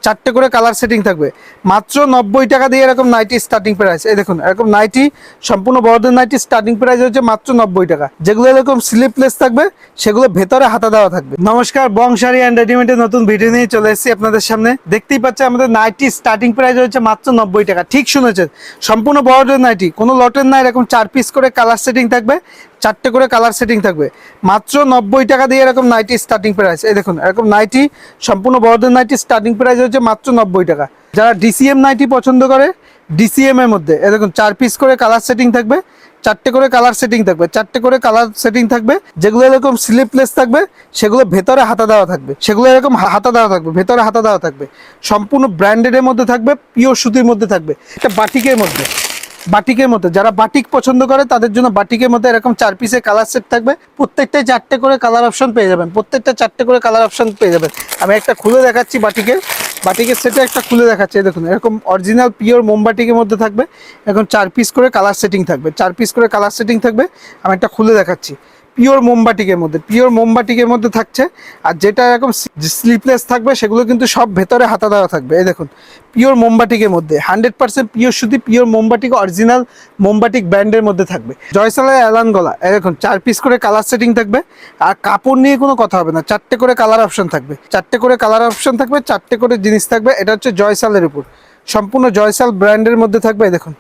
চারটে করে colour setting থাকবে মাত্র 90 টাকা দিয়ে। এরকম নাইটি স্টার্টিং প্রাইস, এই দেখুন এরকম নাইটি সম্পূর্ণ বড়দের নাইটি স্টার্টিং প্রাইস হচ্ছে মাত্র 90 টাকা। যেগুলো এরকম স্লিপলেস থাকবে সেগুলো ভেতরে হাতা দেওয়া থাকবে। নমস্কার, বং শাড়ি অ্যান্ড রেডিমেডের নতুন ভিডিও নিয়ে চলে এসেছি আপনাদের সামনে। দেখতেই পাচ্ছেন আমাদের নাইটি স্টার্টিং প্রাইস হচ্ছে মাত্র 90 টাকা। ঠিক শুনেছেন, সম্পূর্ণ বড়দের নাইটি, কোনো লটের না। এরকম 4 পিস করে কালার সেটিং থাকবে, চারটে করে কালার সেটিং থাকবে মাত্র 90 টাকা দিয়ে। এরকম নাইটি স্টার্টিং প্রাইস, এই দেখুন এরকম নাইটি সম্পূর্ণ বড়দের নাইটি স্টার্টিং প্রাইস হচ্ছে মাত্র 90 টাকা। যারা ডিসিএম নাইটি পছন্দ করে, ডিসিএম এর মধ্যে এরকম 4 পিস করে কালার সেটিং থাকবে, চারটে করে কালার সেটিং থাকবে, চারটে করে কালার সেটিং থাকবে। যেগুলো এরকম স্লিপলেস থাকবে সেগুলো ভেতরে হাতা দেওয়া থাকবে, সেগুলো এরকম হাতা দেওয়া থাকবে, ভেতরে হাতা দেওয়া থাকবে। সম্পূর্ণ ব্র্যান্ডেডের মধ্যে থাকবে, পিওর সুতির মধ্যে থাকবে। এটা বাটিকের মধ্যে, বাটিকের মধ্যে যারা বাটিক পছন্দ করে তাদের জন্য বাটিকের মধ্যে এরকম 4 পিসের কালার সেট থাকবে। প্রত্যেকটাই চারটে করে কালার অপশন পেয়ে যাবেন, প্রত্যেকটা চারটে করে কালার অপশন পেয়ে যাবেন। আমি একটা খুলে দেখাচ্ছি, বাটিকের সেটে একটা খুলে দেখাচ্ছি। দেখুন এরকম অরিজিনাল পিওর মোমবাটিকের মধ্যে থাকবে, এরকম 4 পিস করে কালার সেটিং থাকবে, 4 পিস করে কালার সেটিং থাকবে। আমি একটা খুলে দেখাচ্ছি, পিওর মোমবাটিকের মধ্যে, পিওর মোমবাটিকের মধ্যে থাকছে। আর যেটা এরকম স্লিপলেস থাকবে সেগুলো কিন্তু সব ভেতরে হাতা দেওয়া থাকবে। এই দেখুন পিওর মোমবাটিকের মধ্যে 100% পিওর সুতি, পিওর মোমবাটিক, অরিজিনাল মোমবাটিক ব্র্যান্ডের মধ্যে থাকবে। জয়সালের অ্যালান গলা, এরকম 4 পিস করে কালার সেটিং থাকবে। আর কাপড় নিয়ে কোনো কথা হবে না, চারটে করে কালার অপশন থাকবে, চারটে করে কালার অপশন থাকবে, চারটে করে জিনিস থাকবে। এটা হচ্ছে জয়সালের উপর, সম্পূর্ণ জয়সাল ব্র্যান্ডের মধ্যে থাকবে। এই দেখুন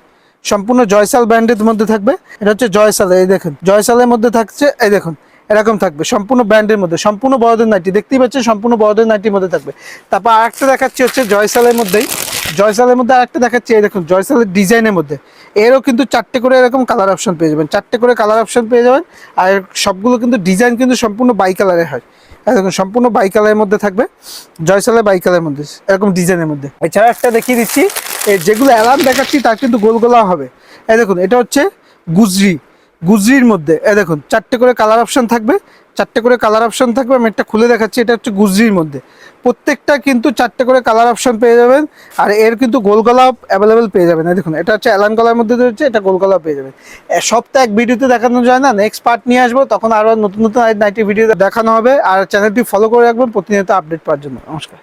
সম্পূর্ণ জয়সাল ব্র্যান্ডের মধ্যে থাকবে। এটা হচ্ছে জয়সাল, এই দেখুন জয়সালের মধ্যে থাকছে। এই দেখুন এরকম থাকবে সম্পূর্ণ ব্র্যান্ডের মধ্যে, সম্পূর্ণ বড়দের নাইটি। দেখতেই পাচ্ছেন সম্পূর্ণ বড়দের নাইটির মধ্যে থাকবে। তারপর আরেকটা দেখাচ্ছি হচ্ছে জয়সালের মধ্যেই, জয়সালের মধ্যে আরেকটা দেখাচ্ছি। এই দেখুন জয়সালের ডিজাইনের মধ্যে এরও কিন্তু চারটে করে এরকম কালার অপশন পেয়ে যাবেন, চারটে করে কালার অপশন পেয়ে যাবেন। আর সবগুলো কিন্তু ডিজাইন কিন্তু সম্পূর্ণ বাই কালারের হয়। দেখুন সম্পূর্ণ বাই কালারের মধ্যে থাকবে, জয়সালের বাই কালারের মধ্যে এরকম ডিজাইনের মধ্যে। এছাড়া একটা দেখিয়ে দিচ্ছি, যেগুলো অ্যালার্ম দেখাচ্ছি তার কিন্তু গোল গোলা হবে। এই দেখুন এটা হচ্ছে গুজরির মধ্যে। এই দেখুন চারটে করে কালার অপশন থাকবে, চারটে করে কালার অপশন থাকবে। আমি একটা খুলে দেখাচ্ছি, এটা হচ্ছে গুজরির মধ্যে। প্রত্যেকটা কিন্তু চারটে করে কালার অপশন পেয়ে যাবেন। আর এর কিন্তু গোল গলাও অ্যাভেলেবেল পেয়ে যাবেন। এই দেখুন এটা হচ্ছে অ্যালান গলার মধ্যে রয়েছে, এটা গোল গলাও পেয়ে যাবেন। সপ্তাহে এক ভিডিওতে দেখানো যায় না, নেক্সট পার্ট নিয়ে আসবো, তখন আরও নতুন নতুন নাইটি ভিডিও দেখানো হবে। আর চ্যানেলটি ফলো করে রাখবেন প্রতিনিয়ত আপডেট পাওয়ার জন্য। নমস্কার।